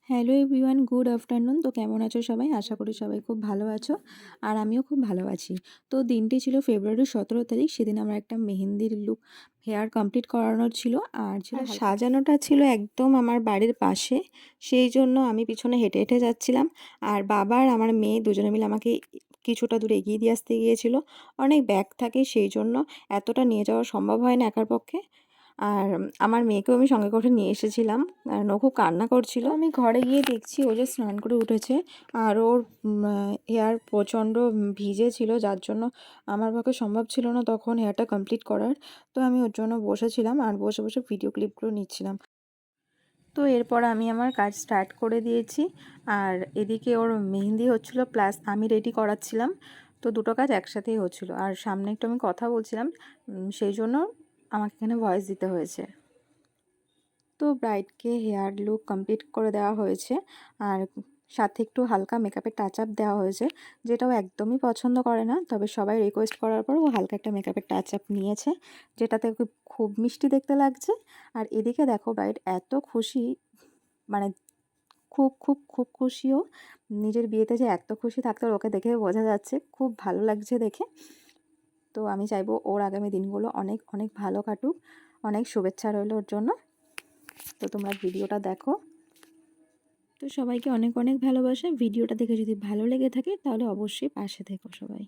Hello everyone, good afternoon. তো কেমন আছো সবাই? আশা করি সবাই খুব ভালো আছো আর আমিও খুব ভালো আছি। তো দিনটি ছিল ফেব্রুয়ারির 17 তারিখ। সেদিন আমার একটা মেহেন্দির লুক হেয়ার কমপ্লিট করানোর ছিল আর সাজানোটা ছিল একদম আমার বাড়ির পাশে। সেই জন্য আমি পিছনে হেঁটে হেঁটে যাচ্ছিলাম আর বাবা আর আমার মেয়ে দুজনে মিলে আমাকে কিছুটা দূর এগিয়ে দিয়ে আসতে গিয়েছিল। অনেক ব্যাগ থাকে, সেই জন্য এতটা নিয়ে যাওয়া সম্ভব হয় না একার পক্ষে। আর আমার মেয়েকেও আমি সঙ্গে করে নিয়ে এসেছিলাম, আর ও খুব কান্না করছিল। আমি ঘরে গিয়ে দেখছি ও যে স্নান করে উঠেছে আর ওর হেয়ার প্রচণ্ড ভিজে ছিল, যার জন্য আমার পক্ষে সম্ভব ছিল না তখন হেয়ারটা কমপ্লিট করার। তো আমি ওর জন্য বসেছিলাম আর বসে বসে ভিডিও ক্লিপগুলো নিচ্ছিলাম। তো এরপর আমি আমার কাজ স্টার্ট করে দিয়েছি আর এদিকে ওর মেহেন্দি হচ্ছিলো প্লাস আমি রেডি করাচ্ছিলাম। তো দুটো কাজ একসাথেই হচ্ছিলো আর সামনে একটু আমি কথা বলছিলাম, সেই জন্য আমাকে এখানে ভয়েস দিতে হয়েছে। তো ব্রাইডকে হেয়ার লুক কমপ্লিট করে দেওয়া হয়েছে আর সাথে একটু হালকা মেকআপের টাচ আপ দেওয়া হয়েছে, যেটাও একদমই পছন্দ করে না। তবে সবাই রিকোয়েস্ট করার পর ও হালকা একটা মেকআপের টাচ আপ নিয়েছে, যেটাতে ওকে খুব মিষ্টি দেখতে লাগছে। আর এদিকে দেখো ব্রাইড এত খুশি, মানে খুব খুব খুব খুশিও। নিজের বিয়েতে যে এত খুশি থাকতে ওকে দেখে বোঝা যাচ্ছে, খুব ভালো লাগছে দেখে। তো আমি চাইবো ওর আগামী দিনগুলো অনেক অনেক ভালো কাটুক। অনেক শুভেচ্ছা রইল ওর জন্য। তো তোমরা ভিডিওটা দেখো। তো সবাইকে অনেক অনেক ভালোবাসা। ভিডিওটা দেখে যদি ভালো লেগে থাকে তাহলে অবশ্যই পাশে থেকো সবাই।